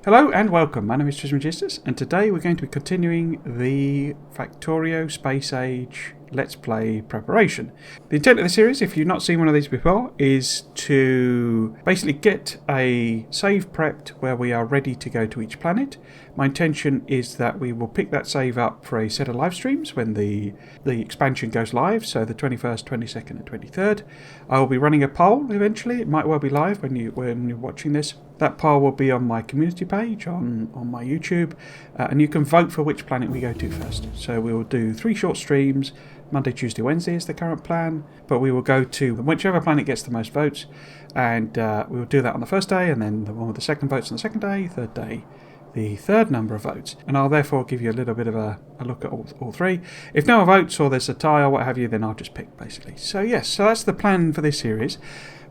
Hello and welcome, my name is Trismegistus and today we're going to be continuing the Factorio Space Age Let's Play preparation. The intent of the series, if you've not seen one of these before, is to basically get a save prepped where we are ready to go to each planet. My intention is that we will pick that save up for a set of live streams when the expansion goes live, so the 21st, 22nd and 23rd. I will be running a poll eventually. It might well be live when you're watching this. That poll will be on my community page on my YouTube, and you can vote for which planet we go to first. So we will do 3 short streams. Monday, Tuesday, Wednesday is the current plan, but we will go to whichever planet gets the most votes, and we will do that on the first day, and then the one with the second votes on the second day, third day, the third number of votes. And I'll therefore give you a little bit of a look at all 3. If no one votes or there's a tie or what have you, then I'll just pick basically. So yes, so that's the plan for this series.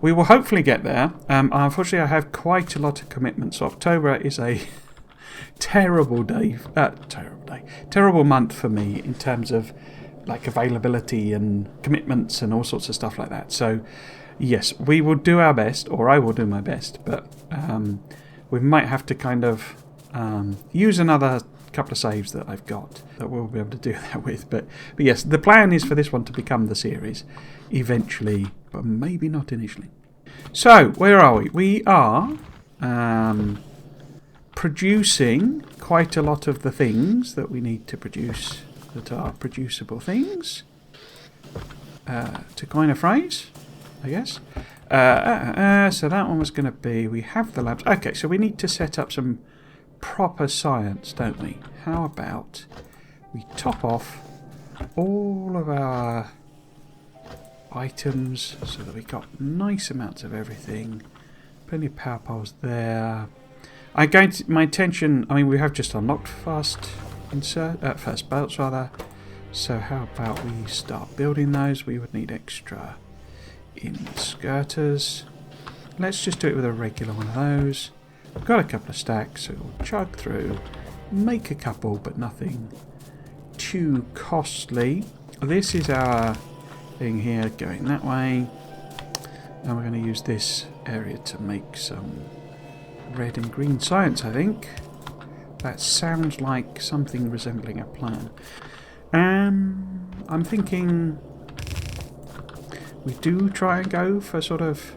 We will hopefully get there. Unfortunately, I have quite a lot of commitments. October is a terrible month for me in terms of like availability and commitments and all sorts of stuff like that. So yes, we will do our best, or I will do my best, but we might have to kind of use another couple of saves that I've got that we'll be able to do that with. But yes, the plan is for this one to become the series eventually, but maybe not initially. So where are we? We are producing quite a lot of the things that we need to produce that are producible things, to coin a phrase, I guess. So that one was going to be, we have the labs. Okay, so we need to set up some proper science, don't we? How about we top off all of our items so that we got nice amounts of everything. Plenty of power poles there. My intention, I mean, we have just unlocked first belts rather. So how about we start building those? We would need extra inserters. Let's just do it with a regular one of those. We've got a couple of stacks, so we'll chug through, make a couple, but nothing too costly. This is our thing here going that way, and we're going to use this area to make some red and green science, I think. That sounds like something resembling a plan. I'm thinking we do try and go for sort of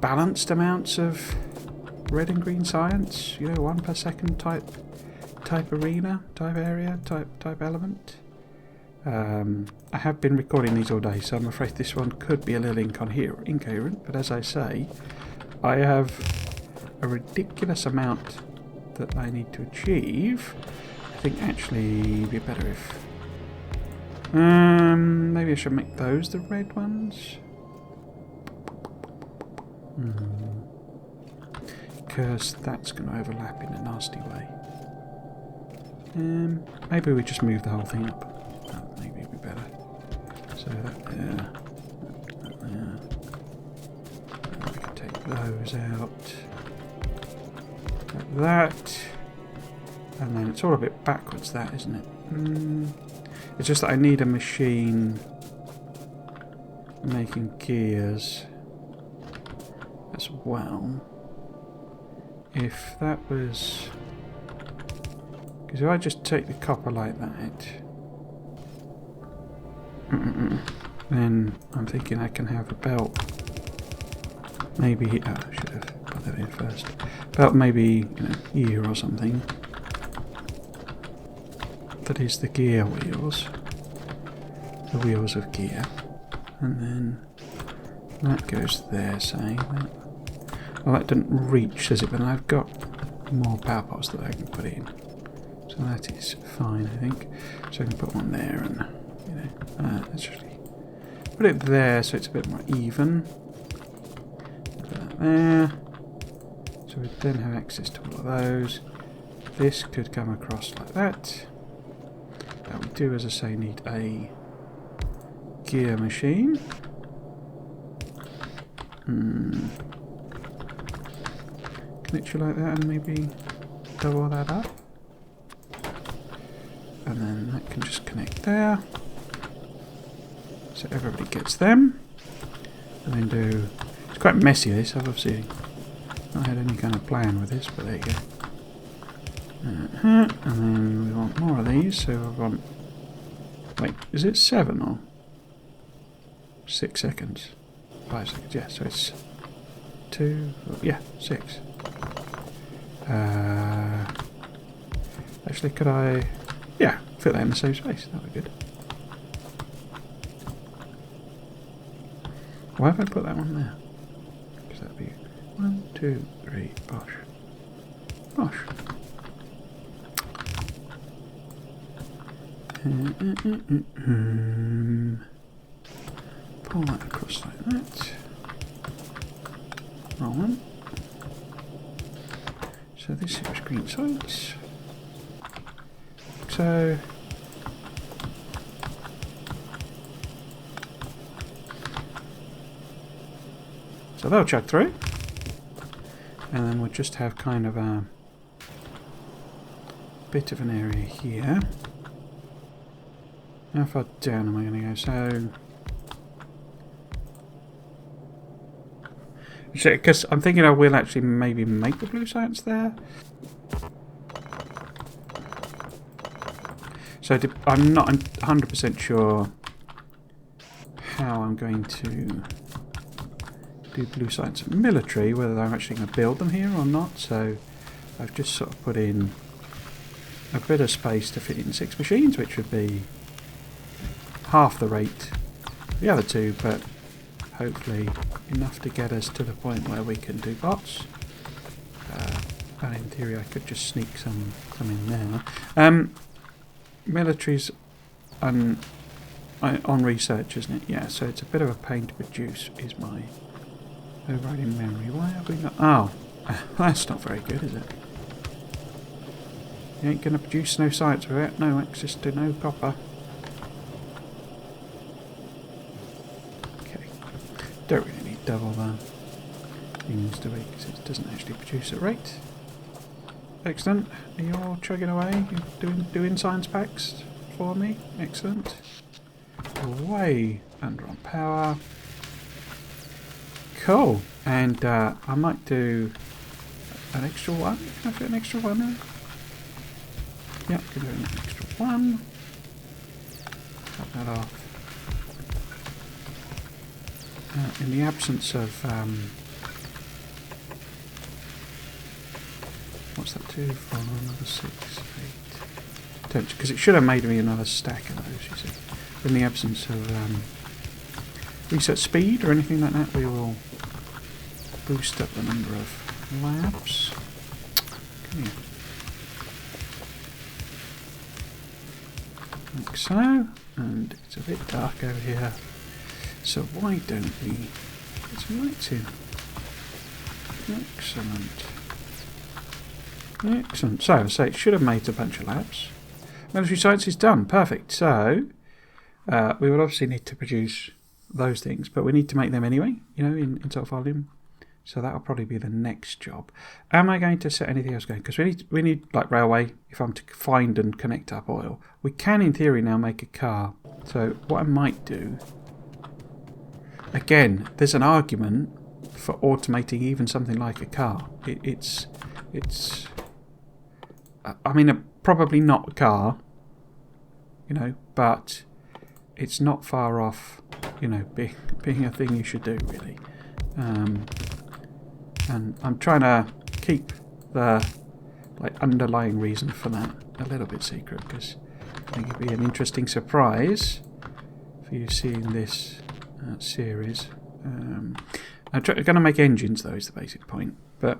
balanced amounts of red and green science, you know, 1 per second type arena, type area, type element. I have been recording these all day, so I'm afraid this one could be a little incoherent, but as I say, I have a ridiculous amount that I need to achieve. I think actually it'd be better if maybe I should make those the red ones, because that's going to overlap in a nasty way. Maybe we just move the whole thing up. That maybe would be better. So that there, that there. We can take those out. Like that. And then it's all a bit backwards, that, isn't it? It's just that I need a machine making gears as well. If that was... because if I just take the copper like that, then I'm thinking I can have a belt. Maybe... oh, I should have put that in first. Belt maybe, here or something. That is the gear wheels. The wheels of gear. And then that goes there, say. Well, that didn't reach, does it? But I've got more power poles that I can put in. So that is fine, I think. So I can put one there and, let's actually put it there so it's a bit more even. Put that there. So we then have access to all of those. This could come across like that. We do, as I say, need a gear machine. Literally like that, and maybe double that up. And then that can just connect there. So everybody gets them. And then do... it's quite messy, this. I've obviously Not had any kind of plan with this, but there you go. And then we want more of these, so I want... Wait, is it 7 or 6 seconds? 5 seconds, yeah, so it's 2, yeah, 6. Actually, could I... Yeah, fit that in the same space, that would be good. Why have I put that one there? Because that would be 1, 2, 3, bosh. Bosh. Pull that across like that. Roll on. So this is green sides. So they'll chug through, and then we'll just have kind of a bit of an area here. How far down am I going to go? So, because I'm thinking I will actually maybe make the blue science there. So I'm not 100% sure how I'm going to do blue science and military, whether I'm actually going to build them here or not. So I've just sort of put in a bit of space to fit in 6 machines, which would be half the rate of the other 2, but hopefully enough to get us to the point where we can do bots. And in theory I could just sneak some in there. Military's on research, isn't it? Yeah, so it's a bit of a pain to produce, is my overriding memory. Why have we not... Oh, that's not very good, is it? You ain't going to produce no science with it, no access to no copper. Okay, don't really need double things to it, because it doesn't actually produce at rate. Excellent. Are you all chugging away? You're doing science packs for me? Excellent. Way under on power. Cool. And I might do an extra one. Can I fit an extra one there? Yep, can do an extra one. Cut that off. In the absence of what's that, 2, 4, another 6, 8, 10, because it should have made me another stack of those, you see. In the absence of research speed or anything like that, we will boost up the number of labs. Come here. Like so, and it's a bit dark over here, so why don't we get some lights in? Excellent. Excellent. So it should have made a bunch of labs. Military science is done. Perfect. So we would obviously need to produce those things, but we need to make them anyway, you know, in sort of volume. So that'll probably be the next job. Am I going to set anything else going? Because we need like railway. If I'm to find and connect up oil, we can in theory now make a car. So what I might do, again, there's an argument for automating even something like a car. It's I mean, probably not a car, you know, but it's not far off, you know, being a thing you should do, really. And I'm trying to keep the underlying reason for that a little bit secret, because I think it'd be an interesting surprise for you seeing this series. I'm going to make engines, though, is the basic point. But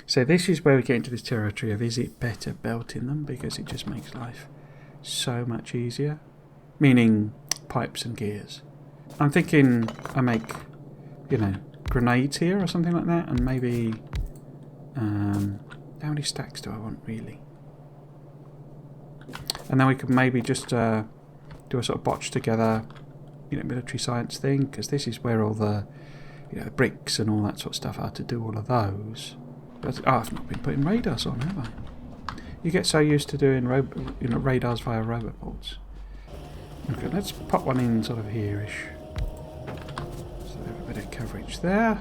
so this is where we get into this territory of, is it better belting them, because it just makes life so much easier, meaning pipes and gears. I'm thinking I make, you know, grenades here or something like that, and maybe how many stacks do I want really? And then we could maybe just do a sort of botch together, you know, military science thing, because this is where all the, you know, the bricks and all that sort of stuff are, to do all of those. But I've not been putting radars on, have I? You get so used to doing radars via robot boards. Okay, let's pop one in sort of here-ish. So we have a bit of coverage there.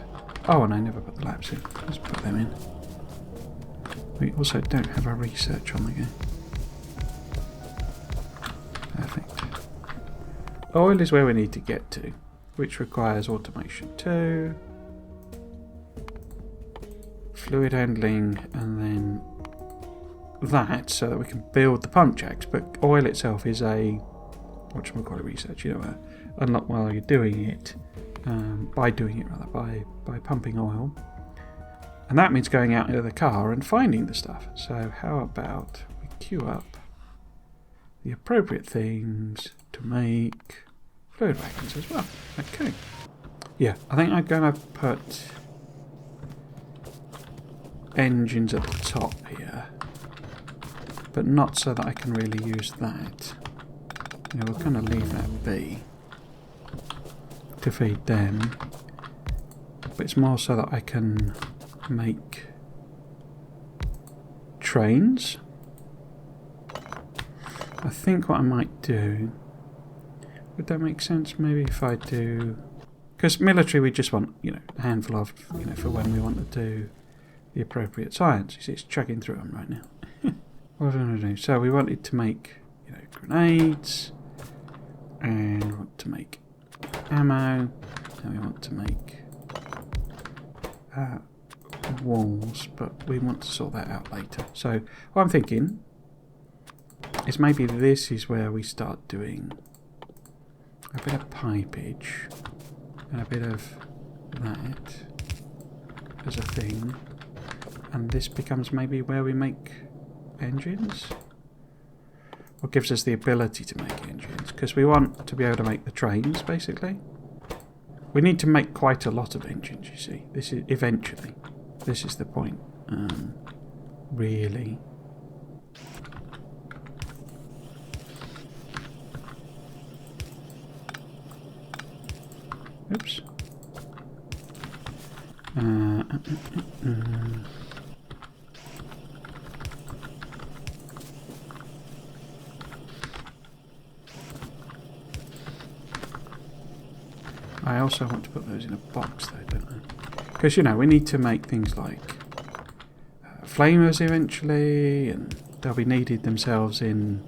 Oh, and I never put the laps in. Let's put them in. We also don't have our research on the go. Perfect. Oil is where we need to get to, which requires automation 2, fluid handling, and then that, so that we can build the pump jacks. But oil itself is a whatchamacallit research, you know, unlock while you're doing it, by pumping oil. And that means going out into the car and finding the stuff. So how about we queue up the appropriate things to make fluid wagons as well. Okay. Yeah, I think I'm going to put engines at the top here, but not so that I can really use that. Yeah, we'll kind of leave that be to feed them, but it's more so that I can make trains. I think what I might do, would that make sense? Maybe if I do, because military we just want, you know, a handful of, you know, for when we want to do the appropriate science. You see, it's chugging through them right now. What am I going to do? So we wanted to make, you know, grenades, and we want to make ammo, and we want to make walls, but we want to sort that out later. So what I'm thinking is maybe this is where we start doing a bit of pipage and a bit of that as a thing, and this becomes maybe where we make engines, or gives us the ability to make engines, because we want to be able to make the trains. Basically we need to make quite a lot of engines, you see. This is eventually, this is the point, really. Oops. I also want to put those in a box though, don't I? Because, you know, we need to make things like flamers eventually, and they'll be needed themselves in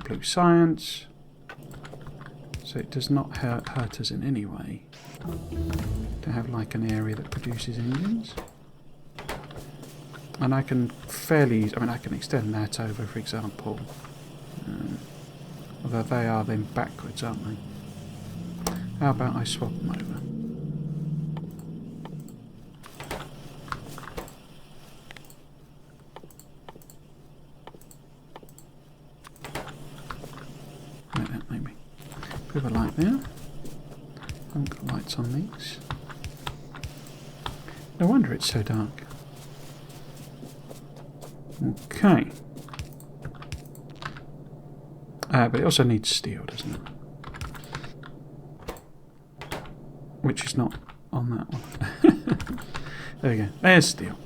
blue science. So it does not hurt us in any way to have like an area that produces engines. And I can I can extend that over, for example. Although they are then backwards, aren't they? How about I swap them over? Like that, maybe. Put a light there. I haven't got lights on these. No wonder it's so dark. Okay. But it also needs steel, doesn't it? Which is not on that one. There we go. There's steel.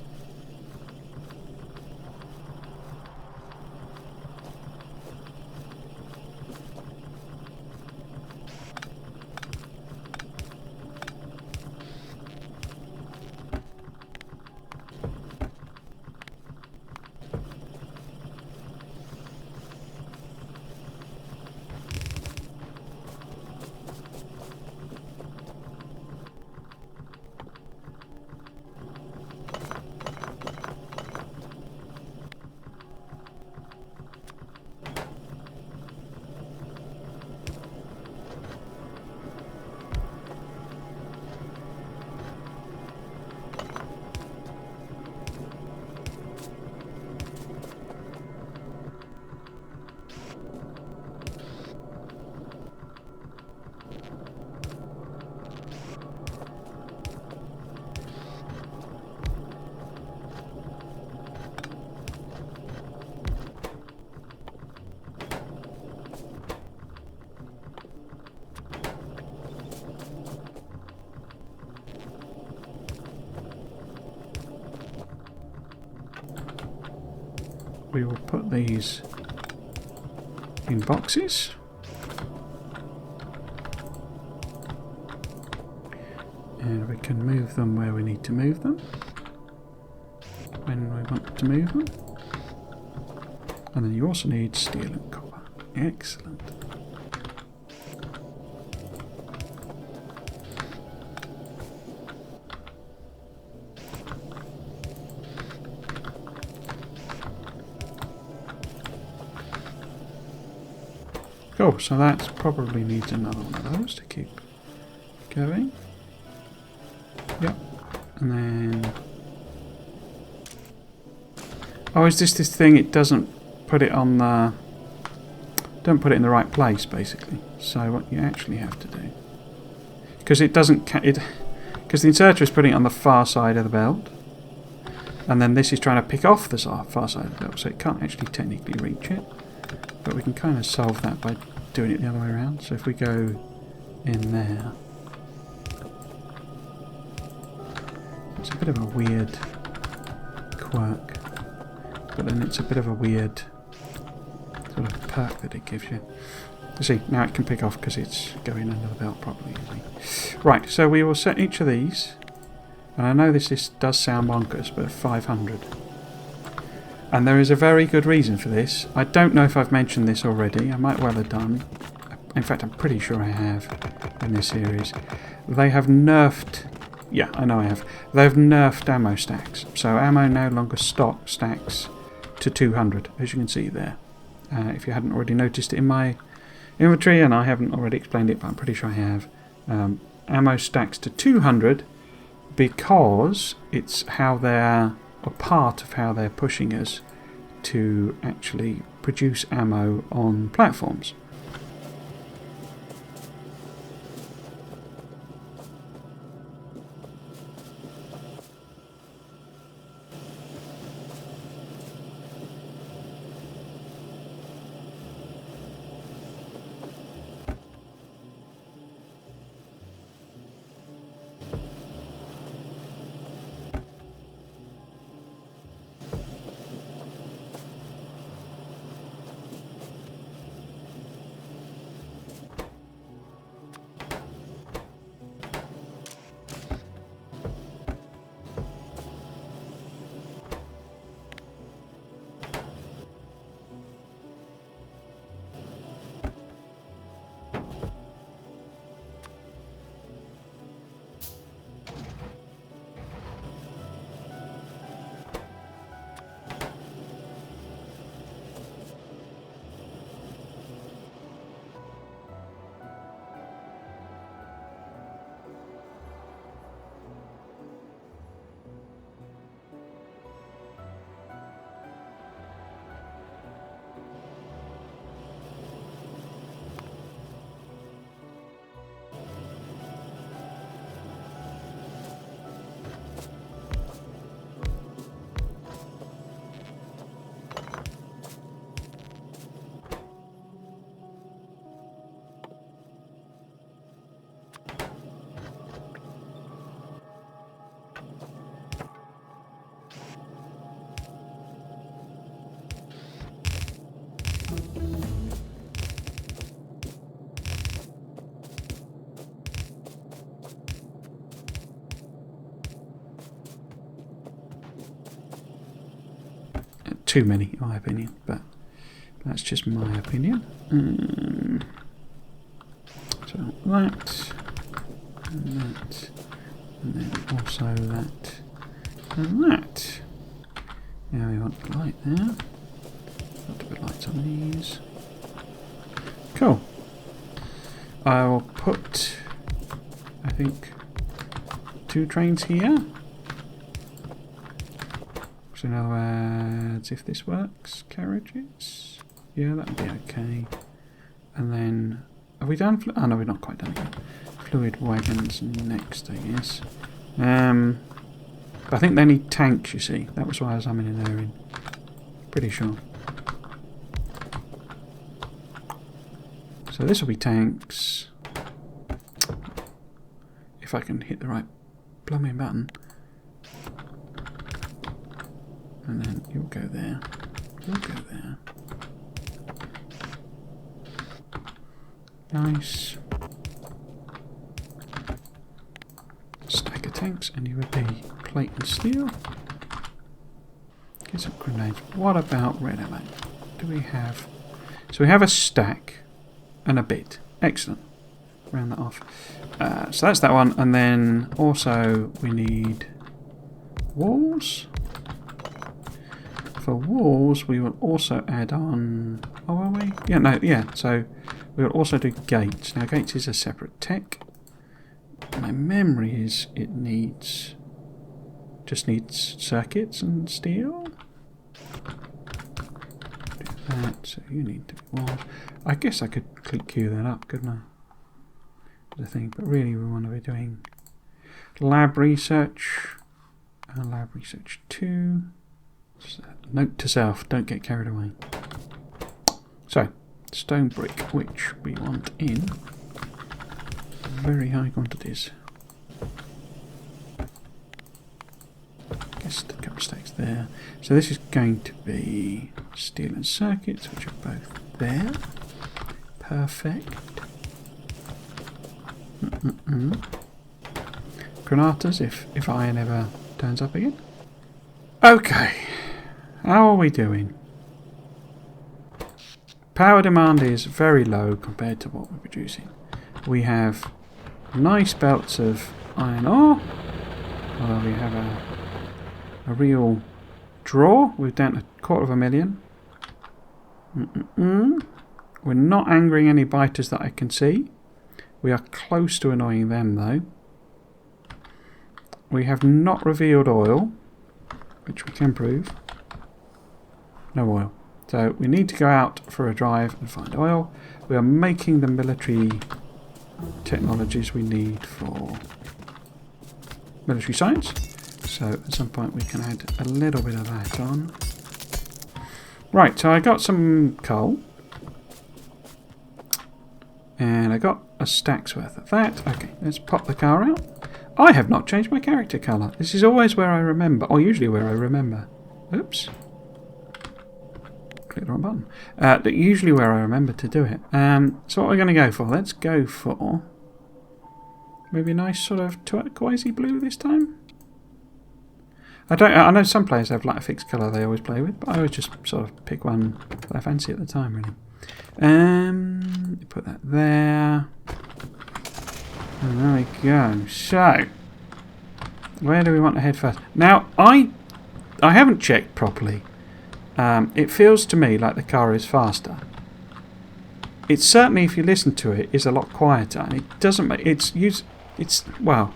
We will put these in boxes. And we can move them where we need to move them. When we want to move them. And then you also need steel and copper. Excellent. Cool, so that probably needs another one of those to keep going. Yep. And then... oh, is this thing? It doesn't put it on the... don't put it in the right place, basically. So what you actually have to do... because it doesn't... because the inserter is putting it on the far side of the belt. And then this is trying to pick off the far side of the belt, so it can't actually technically reach it. But we can kind of solve that by doing it the other way around. So if we go in there... it's a bit of a weird quirk. But then it's a bit of a weird sort of perk that it gives you. You see, now it can pick off because it's going under the belt properly. Right, so we will set each of these. And I know this does sound bonkers, but 500. And there is a very good reason for this. I don't know if I've mentioned this already. I might well have done. In fact, I'm pretty sure I have in this series. They have nerfed... yeah, I know I have. They've nerfed ammo stacks. So ammo no longer stacks to 200, as you can see there. If you hadn't already noticed it in my inventory, and I haven't already explained it, but I'm pretty sure I have. Ammo stacks to 200 because it's how they're... or part of how they're pushing us to actually produce ammo on platforms. Too many, in my opinion, but that's just my opinion. So that, and that, and then also that, and that. Now we want the light there. Got to put lights on these. Cool. I will put, I think, 2 trains here. So in other words, if this works, carriages. Yeah, that would be okay. And then, are we done? Oh no, we're not quite done yet. Fluid wagons next, I guess. But I think they need tanks, you see. That was why I was humming in there. Pretty sure. So this will be tanks. If I can hit the right blooming button. And then you'll go there. You'll go there. Nice. Stay tanks, and you would be plate and steel. Get some grenades. What about red ammo? Do we have... So we have a stack and a bit. Excellent. Round that off. So that's that one, and then also we need walls. For walls, we will also add on... Oh, are we? Yeah, no, yeah. So we will also do gates. Now, gates is a separate tech. My memory is it needs... Just needs circuits and steel. Do that. So you need to be walls. I guess I could queue that up, couldn't I? The thing, but really we want to be doing lab research. Lab research 2. So, note to self, don't get carried away. So, stone brick, which we want in very high quantities. Guess a couple of stacks there. So this is going to be steel and circuits, which are both there. Perfect. Granatas, if iron ever turns up again. Okay. How are we doing? Power demand is very low compared to what we're producing. We have nice belts of iron ore. Although we have a real draw. We're down to 250,000. We're not angering any biters that I can see. We are close to annoying them though. We have not revealed oil, which we can prove. No oil. So we need to go out for a drive and find oil. We are making the military technologies we need for military science. So at some point we can add a little bit of that on. Right, so I got some coal. And I got a stack's worth of that. Okay, let's pop the car out. I have not changed my character colour. This is always where I remember, or usually where I remember. Oops. Click the wrong button. Usually where I remember to do it. So what are we going to go for? Let's go for maybe a nice sort of turquoisey blue this time. I know some players have like a fixed colour they always play with, but I always just sort of pick one that I fancy at the time, really. Put that there. And there we go. So, where do we want to head first? Now, I haven't checked properly. It feels to me like the car is faster. It's certainly, if you listen to it, is a lot quieter, and it doesn't make it's well.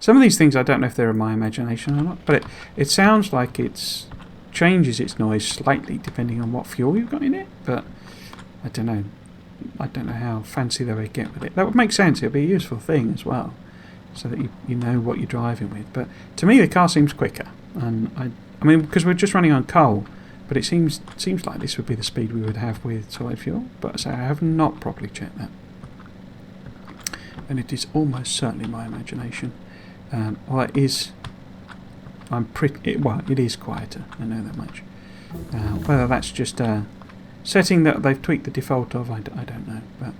Some of these things I don't know if they're in my imagination or not, but it sounds like it changes its noise slightly depending on what fuel you've got in it. But I don't know. I don't know how fancy they would get with it. That would make sense. It would be a useful thing as well, so that you know what you're driving with. But to me, the car seems quicker, and I mean, because we're just running on coal, but it seems like this would be the speed we would have with solid fuel. But so I have not properly checked that, and it is almost certainly my imagination. Well, it is. It is quieter. I know that much. Whether that's just a setting that they've tweaked the default of, I don't know. But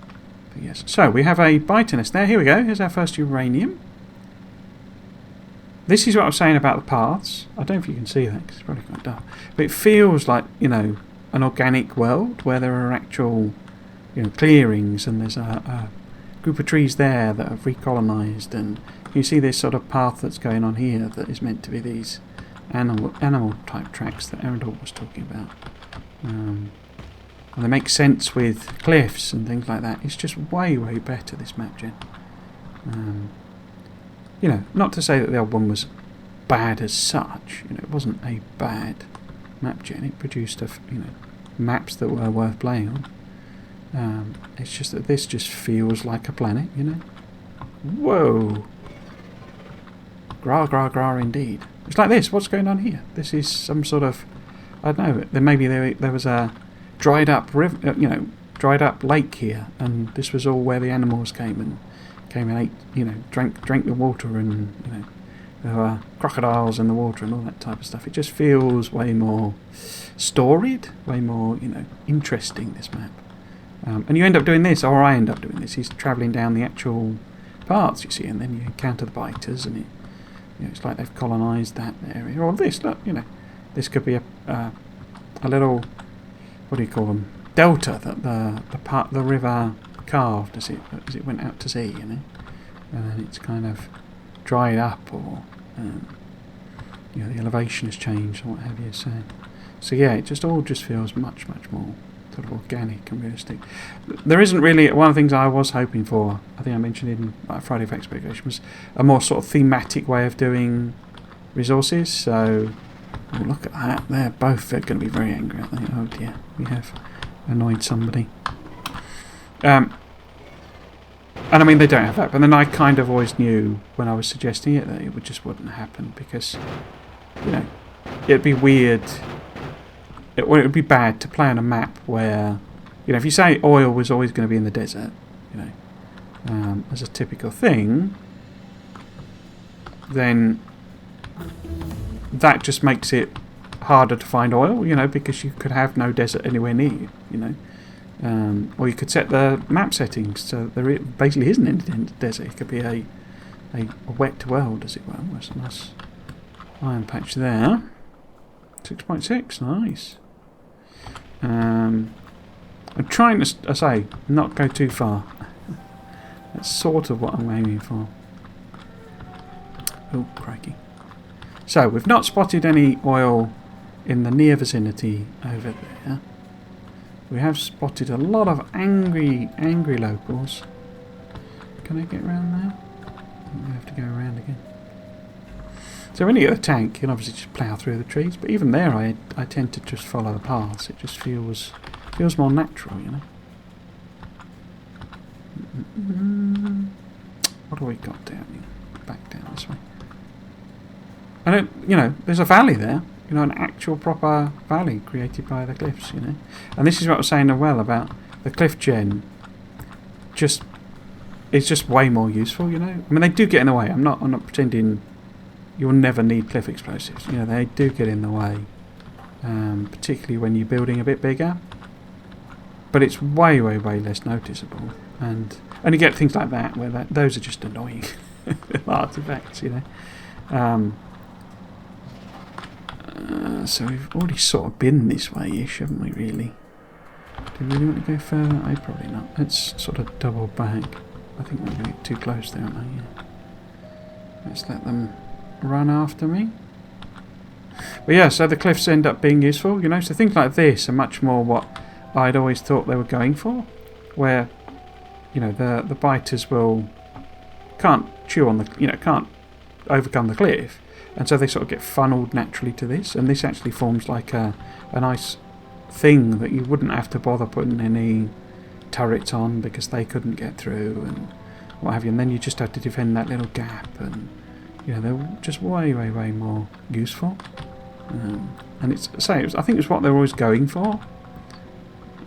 yes. So we have a biter nest there. Here we go. Here's our first uranium. This is what I was saying about the paths. I don't know if you can see that because it's probably quite dark. But it feels like, an organic world where there are actual, clearings, and there's a group of trees there that have recolonised, and you see this sort of path that's going on here that is meant to be these animal type tracks that Arundel was talking about. And they make sense with cliffs and things like that. It's just way, way better, this map gen. Not to say that the old one was bad as such. It wasn't a bad map gen. It produced maps that were worth playing on. It's just that this just feels like a planet, Whoa! Gra gra gra indeed. It's like this. What's going on here? This is some sort of, I don't know. Then maybe there was a dried up river, dried up lake here, and this was all where the animals came and ate, drank the water, and there were crocodiles in the water and all that type of stuff. It just feels way more storied, way more interesting, this map. And you end up doing this, or I end up doing this. He's travelling down the actual paths, you see, and then you encounter the biters, and You know, it's like they've colonised that area. Or this, look, you know, this could be a little, what do you call them, delta that the river carved as it went out to sea, you know, and then it's kind of dried up, or you know, the elevation has changed or what have you. So yeah, it just all feels much more sort of organic and realistic. There isn't really, one of the things I was hoping for, I think I mentioned in Friday of Exploration, was a more sort of thematic way of doing resources. So oh, look at that, they're both going to be very angry, aren't they? Oh dear, we have annoyed somebody. And I mean, they don't have that, but then I kind of always knew when I was suggesting it that it just wouldn't happen, because, you know, it'd be weird. It would be bad to play on a map where, you know, if you say oil was always going to be in the desert, you know, as a typical thing, then that just makes it harder to find oil, you know, because you could have no desert anywhere near you, you know. Or you could set the map settings so there basically isn't any desert. It could be a wet world, as it were. There's a nice iron patch there. 6.6, nice. I'm trying to, I say, not go too far. That's sort of what I'm aiming for. Oh, crikey. So, we've not spotted any oil in the near vicinity over there. We have spotted a lot of angry locals. Can I get around there? I have to go around again. So when you get a tank, you can obviously just plough through the trees, but even there I tend to just follow the paths. It just feels more natural, you know. What have we got down here? Back down this way. And you know, there's a valley there. You know, an actual proper valley created by the cliffs, you know. And this is what I was saying as well about the cliff gen. It's just way more useful, you know. I mean, they do get in the way. I'm not pretending you'll never need cliff explosives. You know, they do get in the way, particularly when you're building a bit bigger. But it's way less noticeable, and you get things like that where those are just annoying artifacts, you know. So we've already sort of been this way-ish, haven't we, really? Do we really want to go further? Probably not. Let's sort of double back. I think we're going to get too close there, aren't we? Yeah. Let's let them run after me. But yeah, so the cliffs end up being useful, you know. So things like this are much more what I'd always thought they were going for, where, you know, the biters can't chew on the, you know, can't overcome the cliff. And so they sort of get funneled naturally to this, and this actually forms like a nice thing that you wouldn't have to bother putting any turrets on because they couldn't get through and what have you. And then you just have to defend that little gap, and you know, they're just way more useful. And I think it's what they were always going for,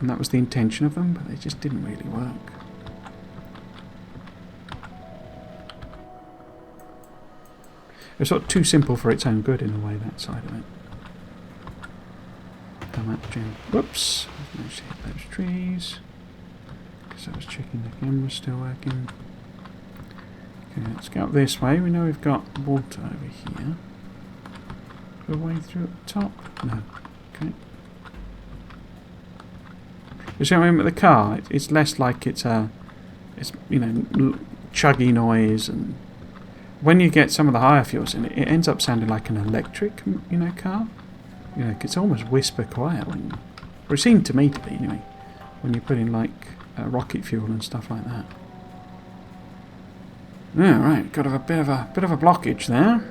and that was the intention of them, but they just didn't really work. It's sort of too simple for its own good in a way, that side of it. Whoops! I've managed to hit those trees. Because I was checking the camera's still working. Okay, let's go up this way. We know we've got water over here. Go way through at the top? No. Okay. You see what I mean with the car? It's less like it's you know, chuggy noise, and when you get some of the higher fuels in it, it ends up sounding like an electric, you know, car. You know, it's almost whisper quiet or it seemed to me to be anyway, when you put in like rocket fuel and stuff like that. Yeah, right, got a bit of a blockage there.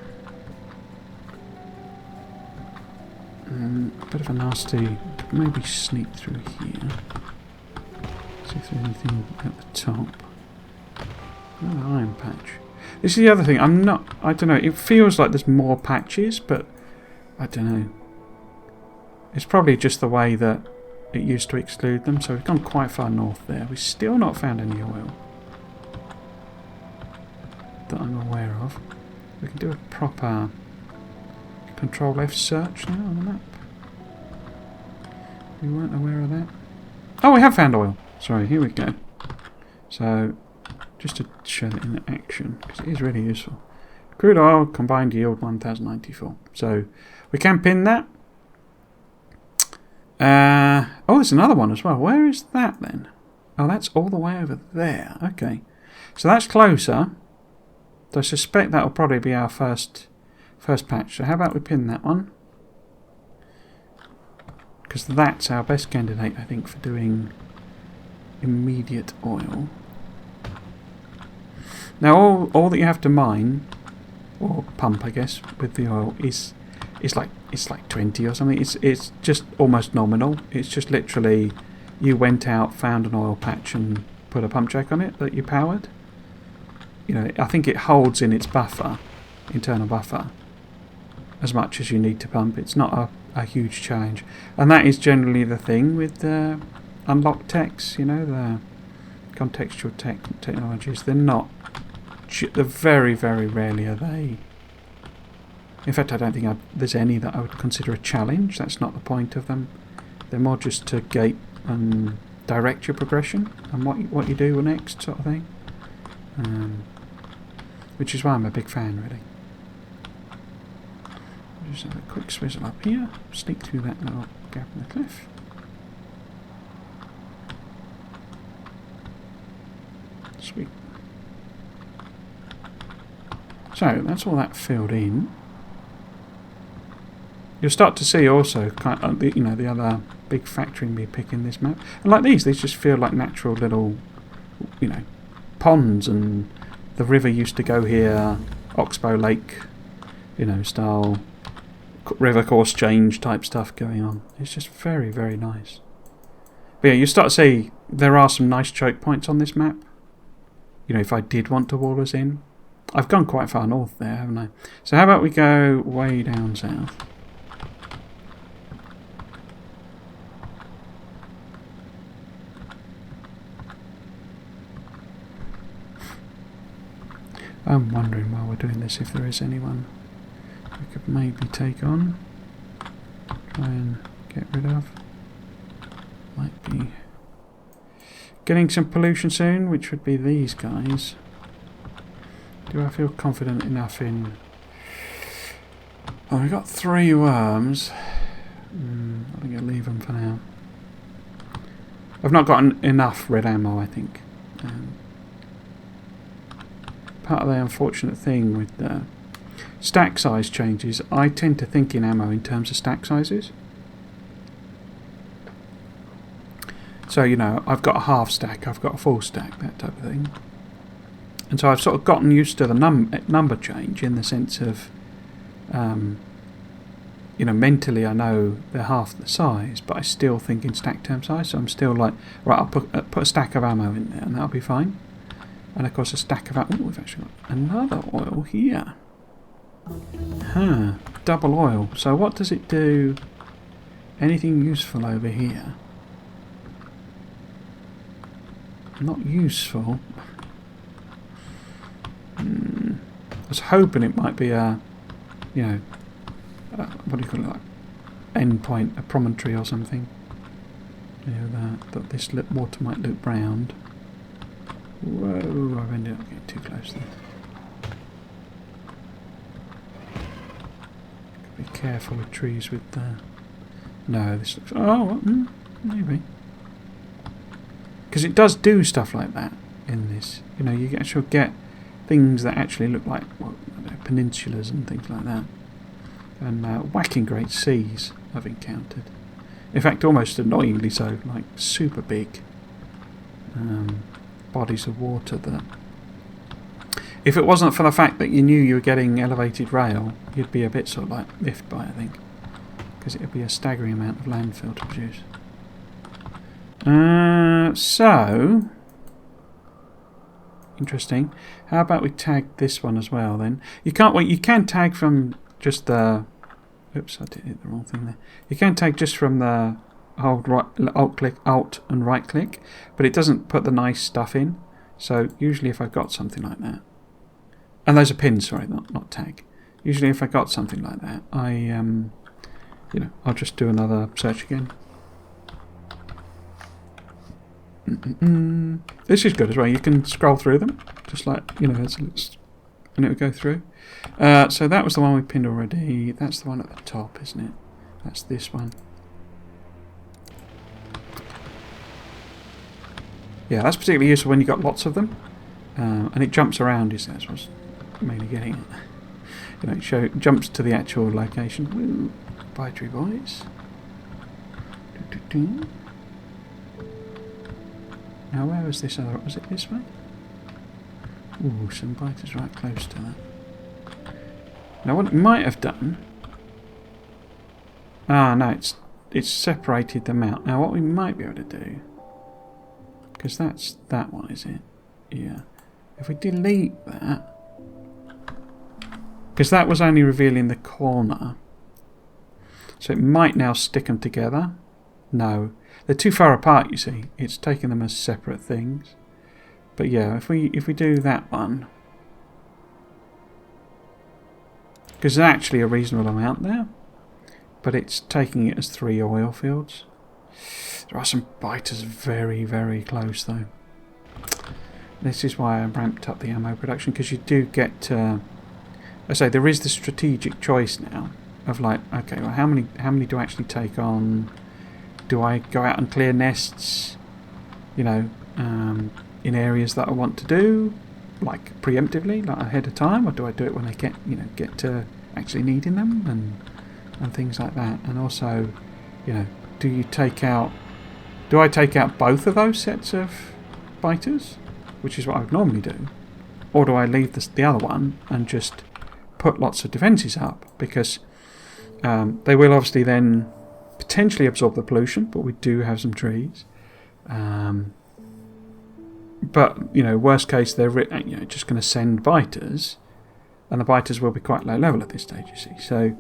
A bit of a nasty. Maybe sneak through here. See if there's anything at the top. Another iron patch. This is the other thing. I don't know. It feels like there's more patches, but I don't know. It's probably just the way that it used to exclude them. So we've gone quite far north there. We've still not found any oil that I'm aware of. We can do a proper Control F search now on the map. We weren't aware of that. Oh, we have found oil. Sorry, here we go. So, just to show it in action, because it is really useful. Crude oil combined yield 1094. So we can pin that. Oh, there's another one as well. Where is that then? Oh, that's all the way over there. Okay. So that's closer. So I suspect that'll probably be our first patch. So how about we pin that one? Because that's our best candidate, I think, for doing immediate oil. Now, all that you have to mine, or pump, I guess, with the oil is like 20 or something. It's just almost nominal. It's just literally you went out, found an oil patch, and put a pump jack on it that you powered. You know, I think it holds in its buffer, internal buffer, as much as you need to pump. It's not a huge challenge, and that is generally the thing with the unlocked techs. You know, the contextual technologies. They're very, very rarely are they. In fact, I don't think there's any that I would consider a challenge. That's not the point of them. They're more just to gate and direct your progression and what you do next, sort of thing. Which is why I'm a big fan, really. Just have a quick swizzle up here, sneak through that little gap in the cliff. Sweet. So that's all that filled in. You'll start to see also the other big factory be picking this map. And like these just feel like natural little, ponds, and the river used to go here, Oxbow Lake, style river course change type stuff going on. It's just very, very nice. But yeah, you start to see there are some nice choke points on this map. If I did want to wall us in. I've gone quite far north there, haven't I? So how about we go way down south? I'm wondering while we're doing this if there is anyone we could maybe take on. Try and get rid of. Might be getting some pollution soon, which would be these guys. Do I feel confident enough in... Oh, we've got 3 worms. I think I'll leave them for now. I've not got enough red ammo, I think. Part of the unfortunate thing with the stack size changes, I tend to think in ammo in terms of stack sizes. So, I've got a half stack, I've got a full stack, that type of thing. And so I've sort of gotten used to the number change in the sense of, mentally I know they're half the size, but I still think in stack term size. So I'm still like, right, I'll put a stack of ammo in there, and that'll be fine. And of course a stack of ammo. Oh, we've actually got another oil here. Double oil. So what does it do? Anything useful over here? Not useful. I was hoping it might be a, what do you call it, like end point, a promontory or something. That this water might loop round. Whoa, I've ended up getting too close there. Be careful with trees with no, this looks... Oh, maybe. Because it does do stuff like that in this. You actually get things that actually look like peninsulas and things like that. And whacking great seas I've encountered. In fact, almost annoyingly so, like super big bodies of water that... If it wasn't for the fact that you knew you were getting elevated rail, you'd be a bit sort of like miffed by it, I think. Because it would be a staggering amount of landfill to produce. So... Interesting. How about we tag this one as well then? You can't... Well, you can tag from just the... Oops, I did hit the wrong thing there. You can tag just from the Alt and right click, but it doesn't put the nice stuff in. So usually if I've got something like that... And those are pins, sorry, not tag. Usually if I got something like that, I'll just do another search again. This is good as well. You can scroll through them, just like, and it will go through. So that was the one we pinned already. That's the one at the top, isn't it? That's this one. Yeah, that's particularly useful when you've got lots of them. And it jumps around, is that's what's mainly getting it. You know, it jumps to the actual location. Ooh, biter boys. Now where was this other? Was it this way? Ooh, some biters right close to that. Now what it might have done... Ah, no, it's separated them out. Now what we might be able to do... Because that's that one, is it? Yeah. If we delete that... Because that was only revealing the corner. So it might now stick them together. No. They're too far apart, you see. It's taking them as separate things. But yeah, if we do that one... Because there's actually a reasonable amount there. But it's taking it as 3 oil fields. There are some biters very, very close though. This is why I ramped up the ammo production, because you do get... I say there is the strategic choice now of like, okay, well how many do I actually take on? Do I go out and clear nests, you know, in areas that I want to do, like preemptively, like ahead of time, or do I do it when I get to actually needing them and things like that? And also, you know, do I take out both of those sets of biters, which is what I would normally do, or do I leave the other one and just put lots of defences up, because they will obviously then potentially absorb the pollution, but we do have some trees. But, you know, worst case, they're just going to send biters, and the biters will be quite low level at this stage, you see. So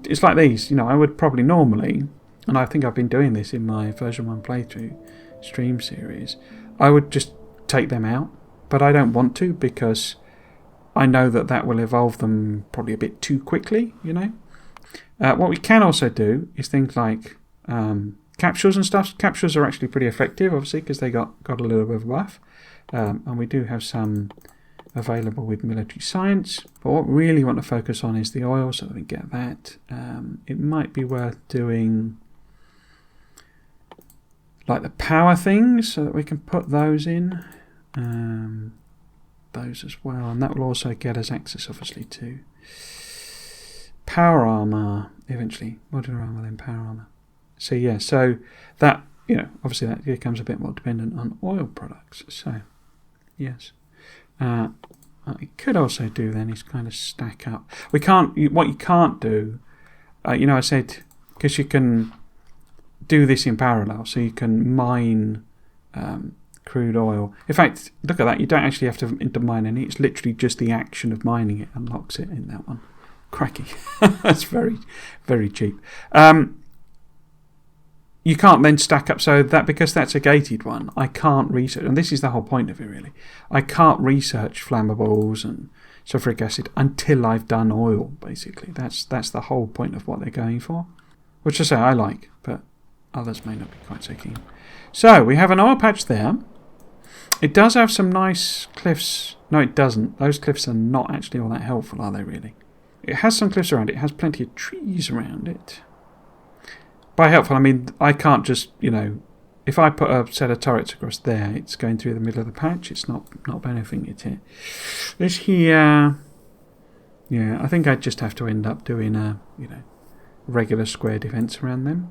it's like these, you know, I would probably normally, and I think I've been doing this in my version 1 playthrough stream series, I would just take them out, but I don't want to, because I know that will evolve them probably a bit too quickly, you know. What we can also do is things like capsules and stuff. Capsules are actually pretty effective, obviously, because they got a little bit of a buff. And we do have some available with military science. But what we really want to focus on is the oil, so that we get that. It might be worth doing like the power things, so that we can put those in. Those as well, and that will also get us access obviously to power armor eventually, modular armor, then power armor. So yeah, so that, you know, obviously that becomes a bit more dependent on oil products. So yes, what you could also do then is kind of stack up. What you can't do, you know, I said, because you can do this in parallel, so you can mine crude oil. In fact, look at that, you don't actually have to mine any, it's literally just the action of mining it unlocks it in that one. Cracky. That's very, very cheap. You can't then stack up, so that, because that's a gated one, I can't research, and this is the whole point of it really, I can't research flammables and sulfuric acid until I've done oil, basically. That's the whole point of what they're going for, which I say I like, but others may not be quite so keen. So we have an oil patch there. It does have some nice cliffs. No, it doesn't. Those cliffs are not actually all that helpful, are they really? It has some cliffs around it. It has plenty of trees around it. By helpful, I mean, I can't just, you know, if I put a set of turrets across there, it's going through the middle of the patch. It's not benefiting it here. This here, yeah, I think I'd just have to end up doing a, you know, regular square defence around them.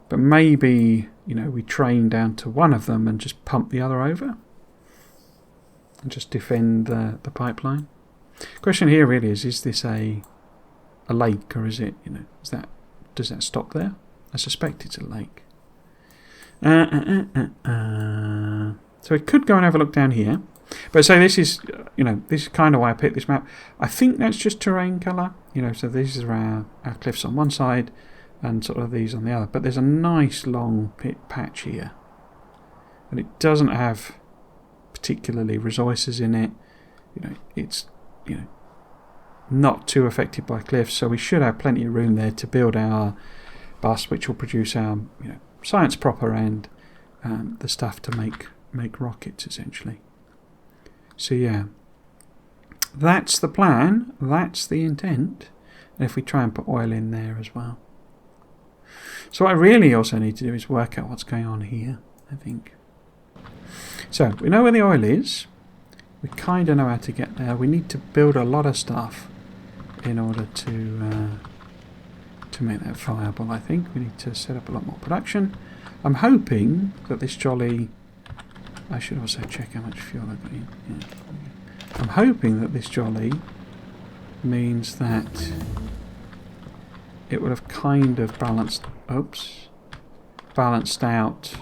But maybe, you know, we train down to one of them and just pump the other over and just defend the pipeline. Question here really is this a lake, or is it, you know, does that stop there? I suspect it's a lake. So we could go and have a look down here. But so this is, you know, this is kind of why I picked this map. I think that's just terrain colour, you know, so these are our cliffs on one side and sort of these on the other. But there's a nice long pit patch here. And it doesn't have particularly resources in it. You know, it's, you know, not too affected by cliffs, so we should have plenty of room there to build our bus, which will produce our, you know, science proper and the stuff to make rockets essentially. So yeah, that's the plan. That's the intent. And if we try and put oil in there as well. So what I really also need to do is work out what's going on here, I think. So, we know where the oil is. We kind of know how to get there. We need to build a lot of stuff in order to make that viable, I think. We need to set up a lot more production. I'm hoping that this jolly... I should also check how much fuel I've got in. Yeah. I'm hoping that this jolly means that it would have kind of balanced... Oops. Balanced out...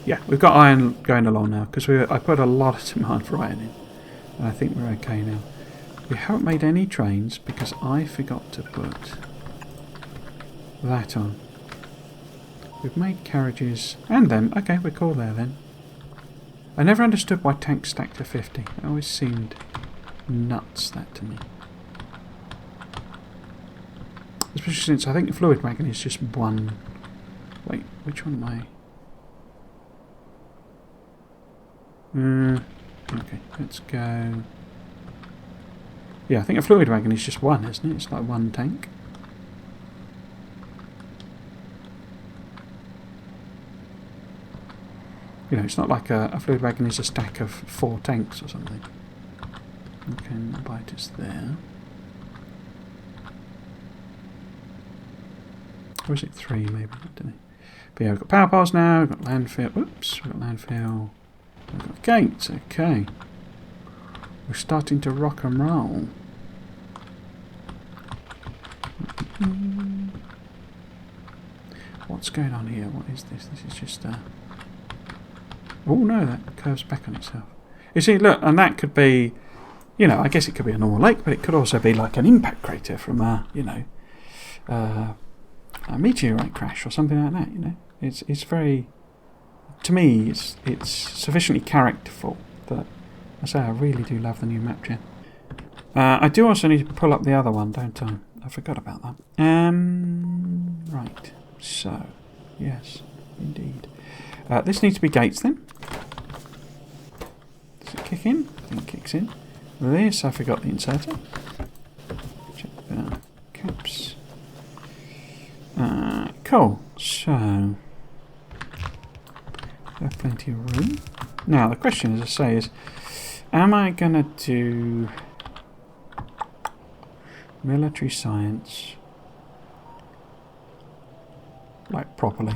Yeah, we've got iron going along now, because I put a lot of demand for iron in. And I think we're okay now. We haven't made any trains, because I forgot to put that on. We've made carriages and them. Okay, we're cool there then. I never understood why tanks stacked to 50. It always seemed nuts, that to me. Especially since I think the fluid wagon is just one... Wait, which one am I? Okay, let's go... Yeah, I think a fluid wagon is just one, isn't it? It's like one tank. You know, it's not like a fluid wagon is a stack of 4 tanks or something. Okay, bite is there. Or is it 3 maybe? I don't know. But yeah, we've got power poles now, we've got landfill. Oops, we've got landfill. We've got gates, okay. We're starting to rock and roll. What's going on here? What is this? This is just oh no, that curves back on itself. You see, look, and that could be, you know, I guess it could be a normal lake, but it could also be like an impact crater from a, you know, a meteorite crash or something like that. You know, it's very, to me, it's sufficiently characterful that I say I really do love the new map gen. I do also need to pull up the other one, don't I? I forgot about that. Right. So, yes, indeed. This needs to be gates then. Does it kick in? I think it kicks in. This, I forgot the inserter. Check the caps. Cool. So, we have plenty of room. Now, the question, as I say, is am I going to do military science like properly?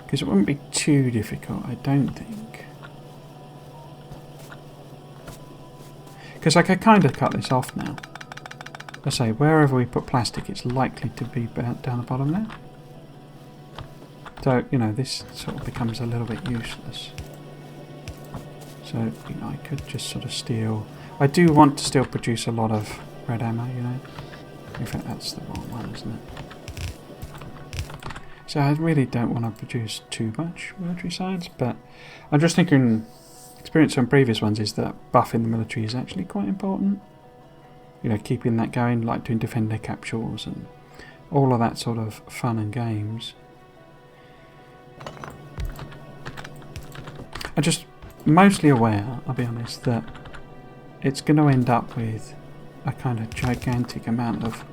Because it wouldn't be too difficult, I don't think. Because I could kind of cut this off now. I say, wherever we put plastic, it's likely to be down the bottom there. So, you know, this sort of becomes a little bit useless. So, you know, I could just sort of steal... I do want to still produce a lot of red ammo, you know. In fact, that's the wrong one, isn't it? So I really don't want to produce too much military science, but I'm just thinking, experience from previous ones is that buffing the military is actually quite important. You know, keeping that going, like doing defender capsules and all of that sort of fun and games. I'm just mostly aware, I'll be honest, that it's going to end up with a kind of gigantic amount of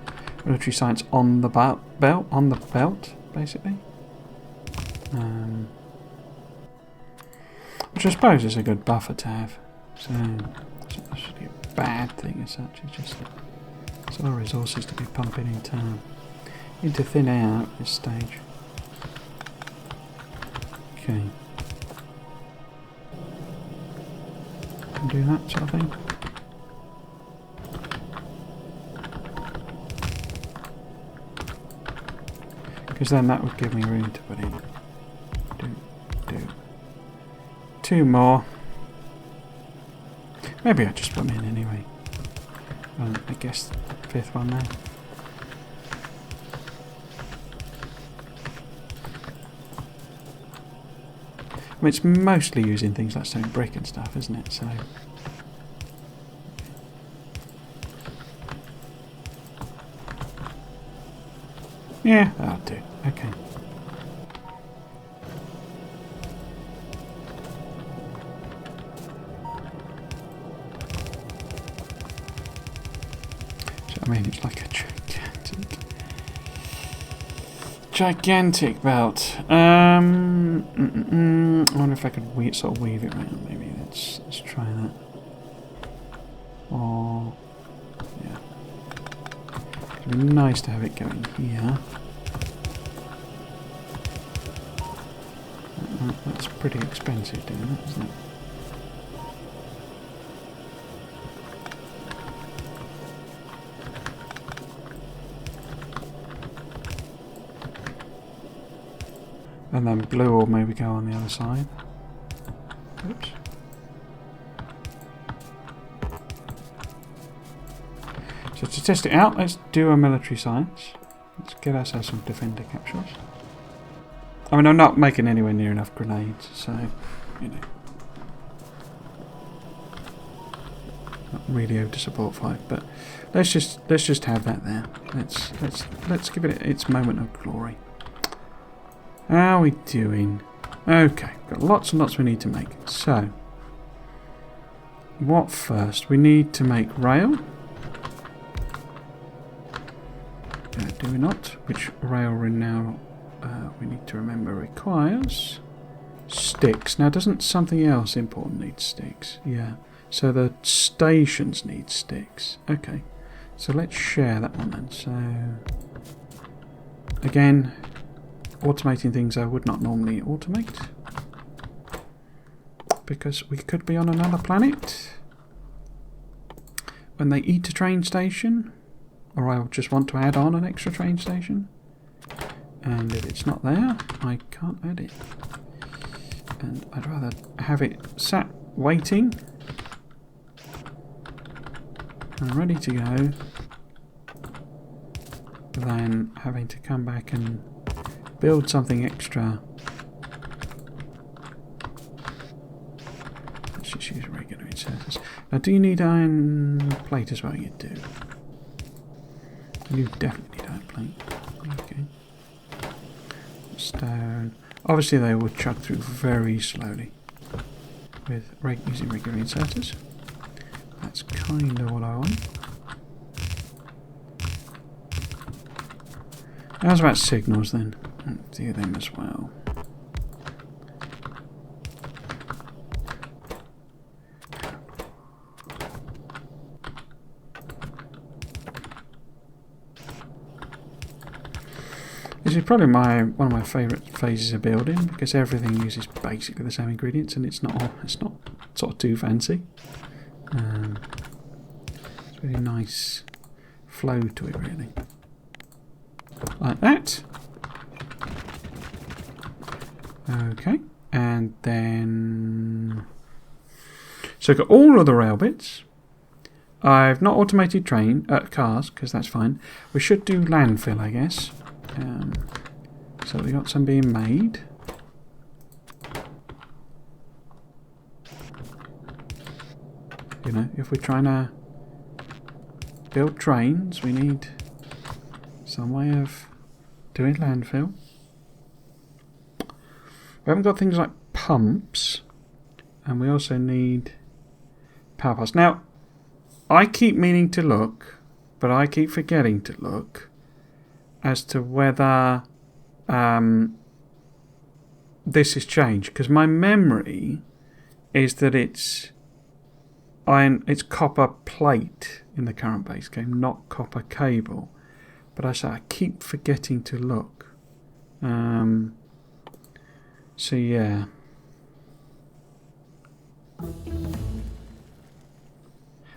military science on the belt, basically. Which I suppose is a good buffer to have. So it's not actually a bad thing as such, it's just there's a lot of resources to be pumping into thin air at this stage. Okay. Can do that sort of thing. Because then that would give me room to put in. Do 2 more. Maybe I'll just put them in anyway. I guess the 5th one there. I mean, it's mostly using things like stone brick and stuff, isn't it? So. Yeah, that'll do. Okay. So, I mean, it's like a gigantic belt. I wonder if I could sort of weave it around. Maybe let's try that. Or yeah, it'd be nice to have it going here. That's pretty expensive doing that, isn't it? And then blue will maybe go on the other side. Oops. So to test it out, let's do a military science. Let's get ourselves some defender capsules. I mean, I'm not making anywhere near enough grenades, so, you know. Not really able to support 5, but let's just have that there. Let's give it its moment of glory. How are we doing? Okay, got lots and lots we need to make. So, what first? We need to make rail. Do we not? Which rail now we need to remember requires sticks. Now, doesn't something else important need sticks? Yeah. So the stations need sticks. Okay. So let's share that one then. So again, automating things I would not normally automate because we could be on another planet when they eat a train station, or I'll just want to add on an extra train station, and if it's not there I can't add it, and I'd rather have it sat waiting and ready to go than having to come back and build something extra. Let's just use regular inserters. Now, do you need iron plate as well? You do. You definitely need iron plate. Okay. Stone. Obviously, they will chug through very slowly with using regular inserters. That's kind of what I want. How's about signals then? Let's do them as well. This is probably one of my favourite phases of building because everything uses basically the same ingredients and it's not sort of too fancy. It's really nice flow to it, really. Like that. Okay, and then so I've got all of the rail bits. I've not automated cars because that's fine. We should do landfill, I guess. So we got some being made. You know, if we're trying to build trains, we need some way of doing landfill. We haven't got things like pumps, and we also need power plants. Now, I keep meaning to look, but I keep forgetting to look as to whether this has changed, because my memory is that it's copper plate in the current base game, not copper cable. But I keep forgetting to look. So yeah.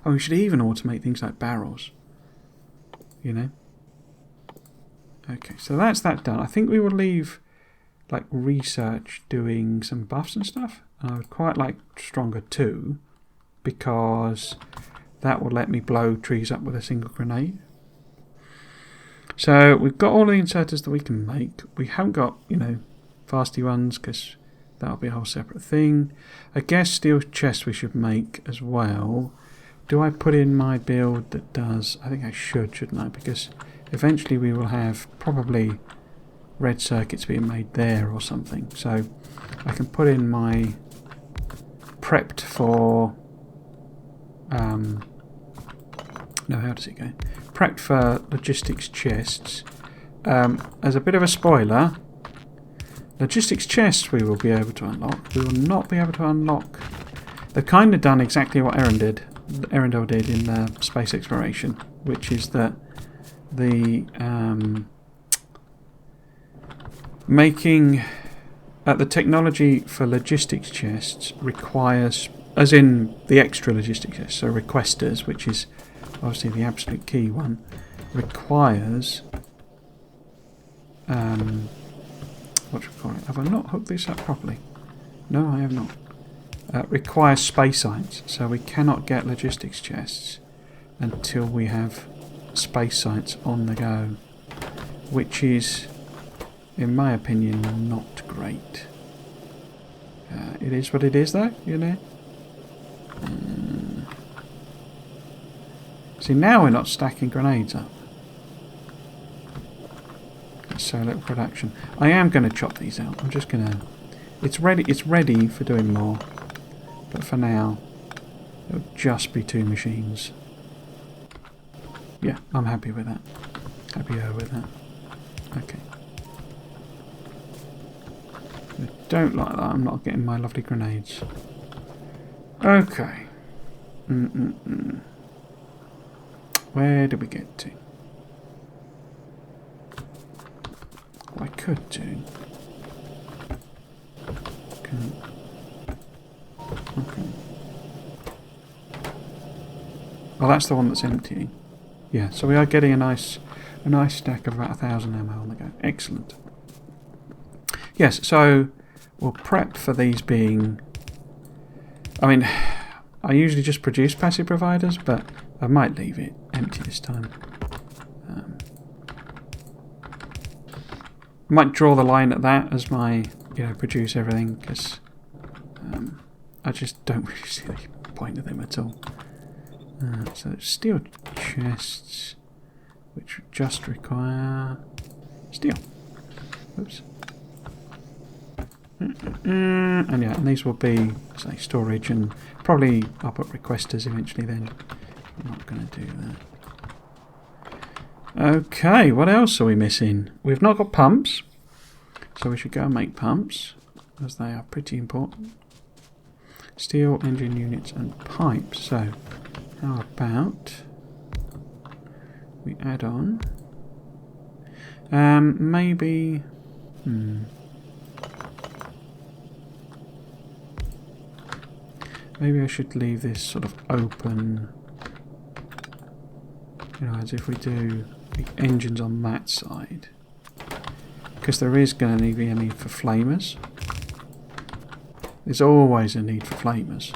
Oh, we should even automate things like barrels. You know? Okay, so that's that done. I think we will leave like research doing some buffs and stuff. And I would quite like stronger too, because that will let me blow trees up with a single grenade. So we've got all the inserters that we can make. We haven't got, you know, fasty ones because that'll be a whole separate thing. I guess steel chests we should make as well. Do I put in my build that does? I think I should, shouldn't I? Because eventually we will have probably red circuits being made there or something. So I can put in my prepped for no, how does it go? Prepped for logistics chests. As a bit of a spoiler, logistics chests we will be able to unlock. We will not be able to unlock. They've kind of done exactly what Erendel did in space exploration, which is that the making the technology for logistics chests requires, as in the extra logistics chests, so requesters, which is obviously the absolute key one, requires what do we call it? Have I not hooked this up properly? No, I have not. Requires space science, so we cannot get logistics chests until we have space science on the go, which is, in my opinion, not great. It is what it is, though, you know. See, now we're not stacking grenades up. So little production. I am going to chop these out. I'm just going to. It's ready for doing more, but for now, it'll just be 2 machines. Yeah, I'm happy with that. Happier with that. Okay. I don't like that. I'm not getting my lovely grenades. Okay. Where did we get to? What I could do. Okay. Oh, that's the one that's emptying. Yeah, so we are getting a nice stack of about 1,000 ammo on the go. Excellent. Yes, so we'll prep for these being. I mean, I usually just produce passive providers, but I might leave it empty this time. I might draw the line at that as my, produce everything, because I just don't really see the point of them at all. So steel chests, which just require steel. Oops. And yeah, and these will be, say, storage, and probably I'll put requesters eventually then. I'm not going to do that. Okay, what else are we missing? We've not got pumps, so we should go and make pumps, as they are pretty important. Steel, engine units, and pipes. So, how about we add on? Maybe. Maybe I should leave this sort of open. As if we do the engines on that side, because there is going to be a need for flamers. There's always a need for flamers.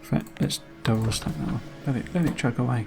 In fact, let's double stack that one. Let it chug away.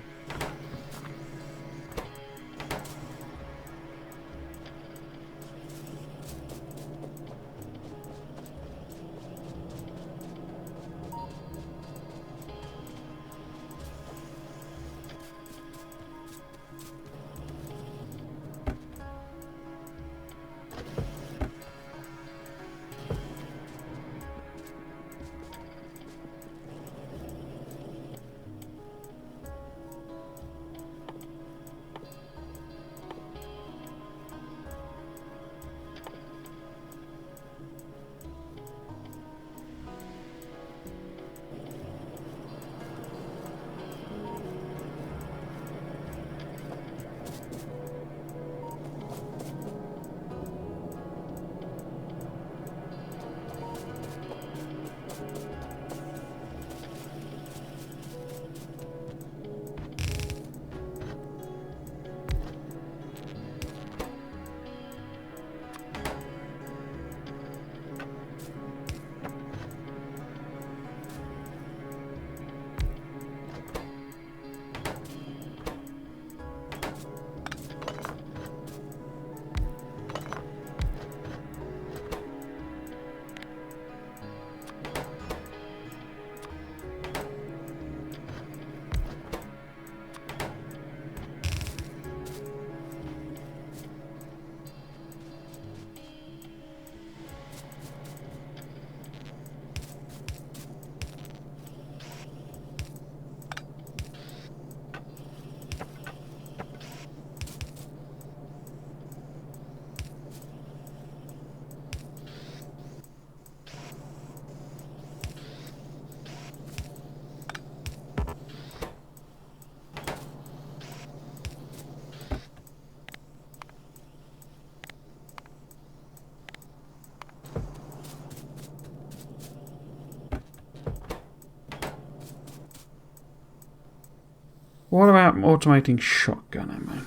What about automating shotgun ammo?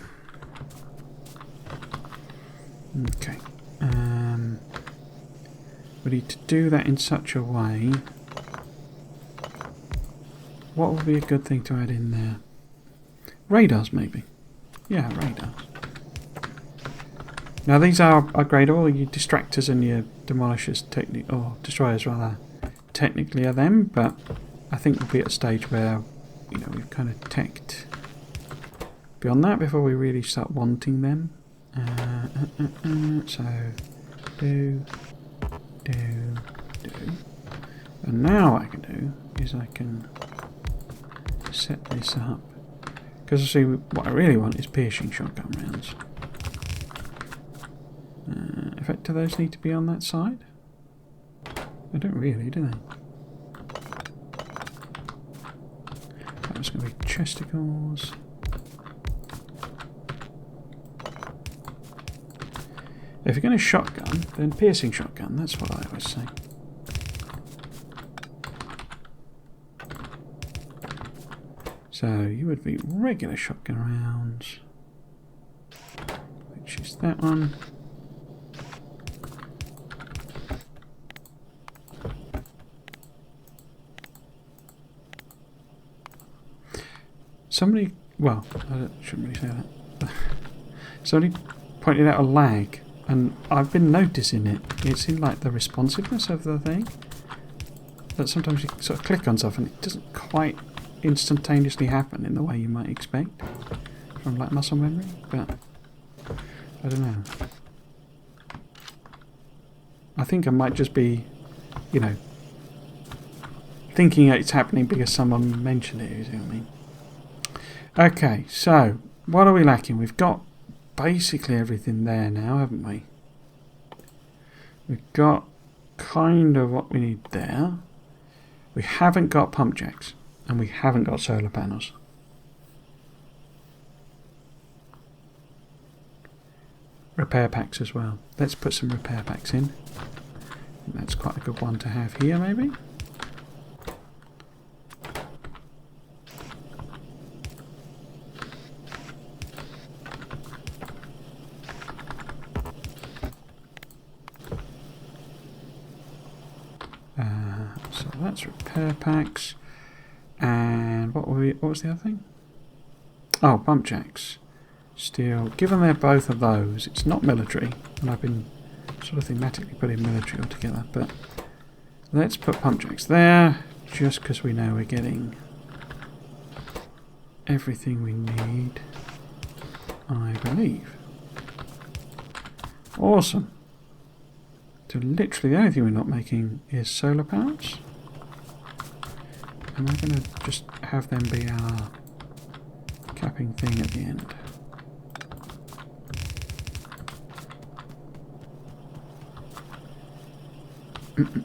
Okay. We need to do that in such a way. What would be a good thing to add in there? Radars, maybe. Yeah, radars. Now these are upgradable. Your distractors and your demolishers, or destroyers rather, technically are them, but I think we'll be at a stage where, you know, we've kind of teched beyond that before we really start wanting them. So do. And now what I can do is I can set this up, because see, what I really want is piercing shotgun rounds. In fact, do those need to be on that side? They don't really, do they? That's going to be chesticles. If you're going to shotgun, then piercing shotgun, that's what I always say. So you would be regular shotgun rounds, which is that one. Somebody, well, I shouldn't really say that. Somebody pointed out a lag, and I've been noticing it. It's in like the responsiveness of the thing. That sometimes you sort of click on stuff and it doesn't quite instantaneously happen in the way you might expect from like muscle memory, but I don't know. I think I might just be, you know, thinking it's happening because someone mentioned it, you see what I mean? Okay, so what are we lacking? We've got basically everything there now, haven't we? We've got kind of what we need there. We haven't got pump jacks, and we haven't got solar panels. Repair packs as well. Let's put some repair packs in. That's quite a good one to have here, maybe. So that's repair packs. And what was the other thing? Oh, bump jacks. Steel. Given they're both of those, it's not military, and I've been sort of thematically putting military altogether, but let's put pump jacks there, just because we know we're getting everything we need, I believe. Awesome. So literally the only thing we're not making is solar panels. Am I going to just have them be our capping thing at the end?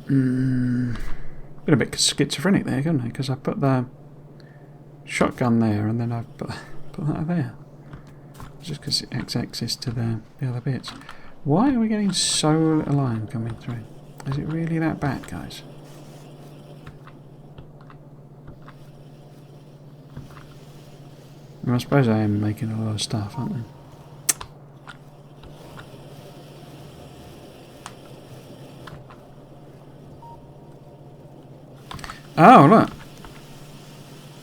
Been a bit schizophrenic there, couldn't I? Because I put the shotgun there and then I put that there. Just because it acts access to the other bits. Why are we getting so little line coming through? Is it really that bad, guys? I suppose I am making a lot of stuff, aren't I? Oh, look.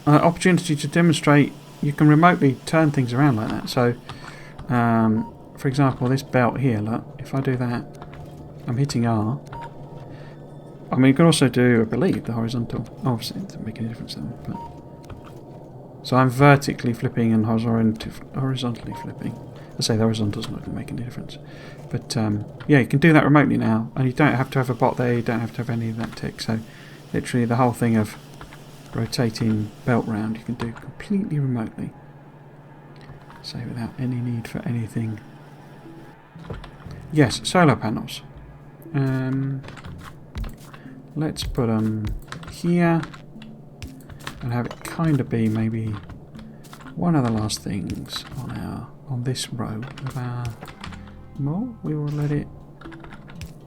Opportunity to demonstrate you can remotely turn things around like that. So, for example, this belt here, look, if I do that, I'm hitting R. I mean, you can also do, I believe, the horizontal. Obviously, it doesn't make any difference then. But so I'm vertically flipping and horizontally flipping. I say the horizontal's not going to make any difference. But, yeah, you can do that remotely now. And you don't have to have a bot there. You don't have to have any of that tick. So, literally, the whole thing of rotating belt round you can do completely remotely. So, without any need for anything. Yes, solar panels. Let's put them here. And have it kind of be maybe one of the last things on this row of our mole. We will let it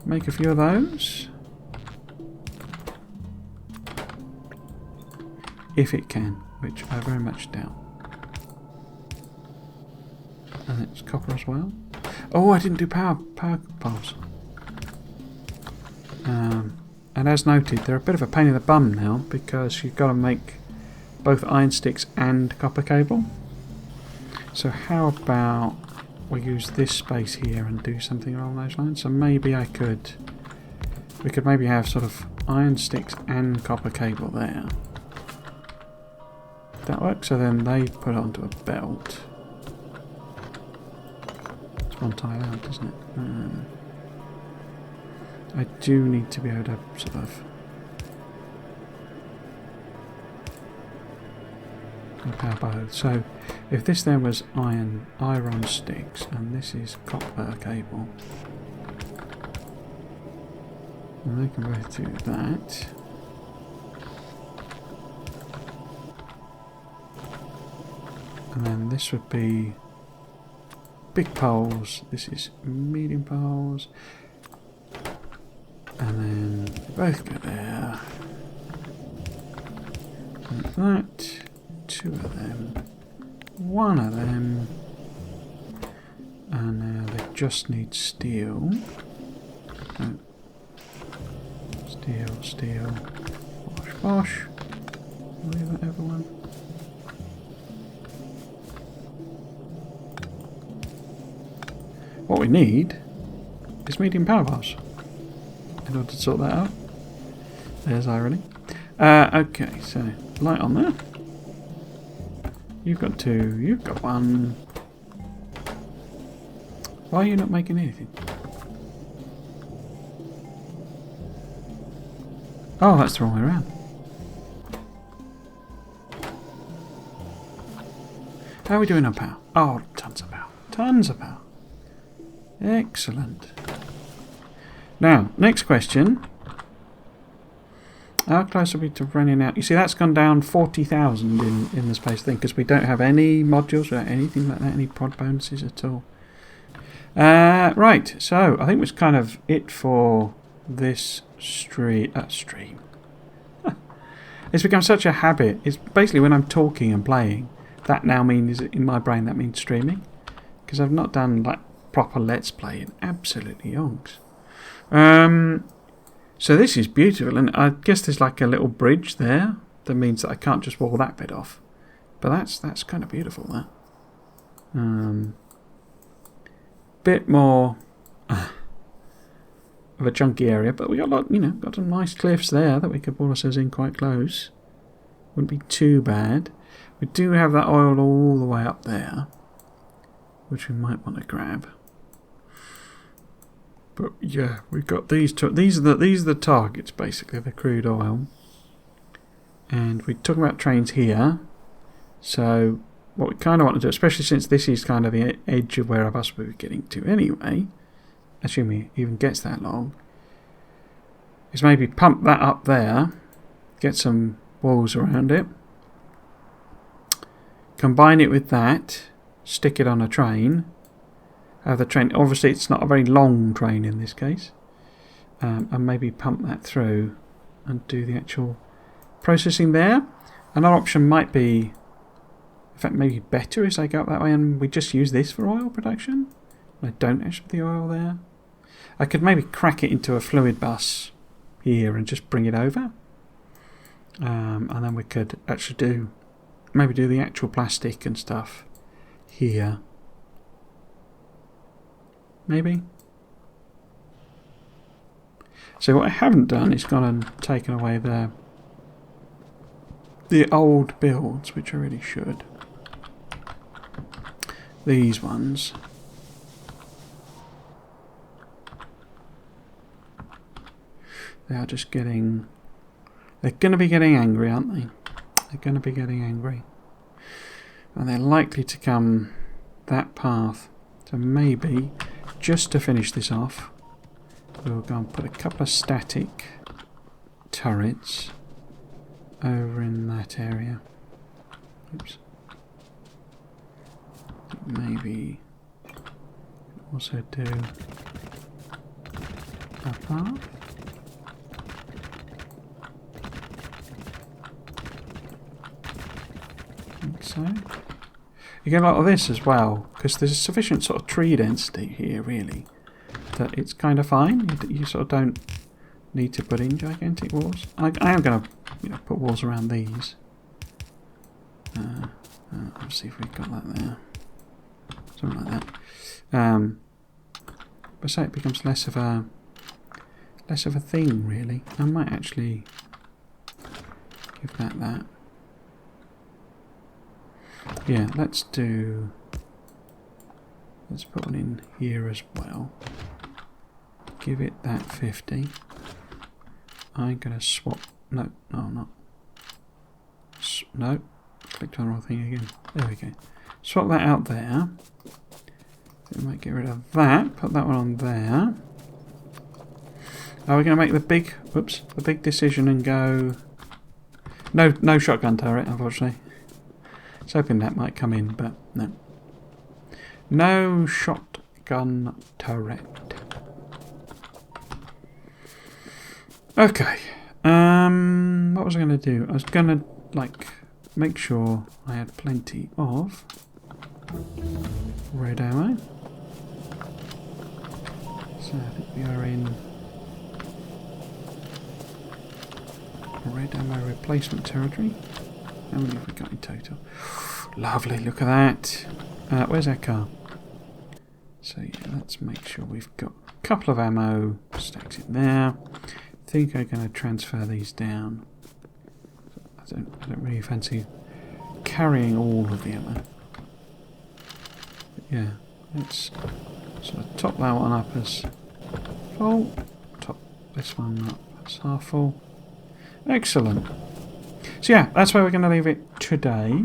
make a few of those. If it can, which I very much doubt. And it's copper as well. Oh, I didn't do power poles. And as noted, they're a bit of a pain in the bum now because you've got to make both iron sticks and copper cable. So how about we use this space here and do something along those lines? So maybe we could maybe have sort of iron sticks and copper cable there. That works. So then they put it onto a belt. It's one tile out, doesn't it? I do need to be able to sort of power both. So if this then was iron sticks and this is copper cable, and they can both do that. And then this would be big poles, this is medium poles, and then they both go there, like that, two of them, one of them, and now they just need steel. No. Steel, bosh, leave it everyone. What we need is medium power bars in order to sort that out. There's irony. Okay, so light on there. You've got two, you've got one. Why are you not making anything? Oh, that's the wrong way around. How are we doing on power? Oh, tons of power. Tons of power. Excellent. Now, next question. How close are we to running out? You see, that's gone down 40,000 in the space thing because we don't have any modules or anything like that, any prod bonuses at all. Right, so I think that's kind of it for this stream. It's become such a habit. It's basically when I'm talking and playing, that now means, in my brain, that means streaming. Because I've not done like proper Let's Play in absolutely yonks. So this is beautiful, and I guess there's like a little bridge there that means that I can't just wall that bit off. But that's kind of beautiful, that. Bit more of a chunky area, but we got a lot, you know, got some nice cliffs there that we could wall ourselves in quite close. Wouldn't be too bad. We do have that oil all the way up there, which we might want to grab. But yeah, we've got these two. These are the targets, basically, the crude oil. And we're talking about trains here. So what we kind of want to do, especially since this is kind of the edge of where a bus we're getting to anyway, assuming it even gets that long, is maybe pump that up there, get some walls around it, combine it with that, stick it on a train, have the train, obviously it's not a very long train in this case, and maybe pump that through and do the actual processing there. Another option might be, in fact maybe better, is I go up that way and we just use this for oil production. I don't actually put the oil there. I could maybe crack it into a fluid bus here and just bring it over. And then we could actually maybe do the actual plastic and stuff here. Maybe. So what I haven't done is gone and taken away the old builds, which I really should. These ones. They are just getting... They're going to be getting angry, aren't they? They're going to be getting angry. And they're likely to come that path. So maybe, just to finish this off, we'll go and put a couple of static turrets over in that area. Oops. Maybe also do a path. So you get a lot of this as well, because there's a sufficient sort of tree density here really that it's kind of fine. You sort of don't need to put in gigantic walls. I am going to, you know, put walls around these. Let's see if we've got that there, something like that. But so it becomes less of a thing really. I might actually give that. Yeah, let's put one in here as well. Give it that 50. I'm going to swap... No, I'm not. No, clicked on the wrong thing again. There we go. Swap that out there. We might get rid of that. Put that one on there. Are we going to make the big decision and go... No shotgun turret, unfortunately. I was hoping that might come in, but no. No shotgun turret. Okay. What was I going to do? I was going to, make sure I had plenty of red ammo. So I think we are in red ammo replacement territory. How many have we got in total? Lovely, look at that. Where's our car? So yeah, let's make sure we've got a couple of ammo stacks in there. I think I'm going to transfer these down. I don't really fancy carrying all of the ammo. But yeah, let's sort of top that one up as full. Top this one up as half full. Excellent. So yeah, that's where we're going to leave it today.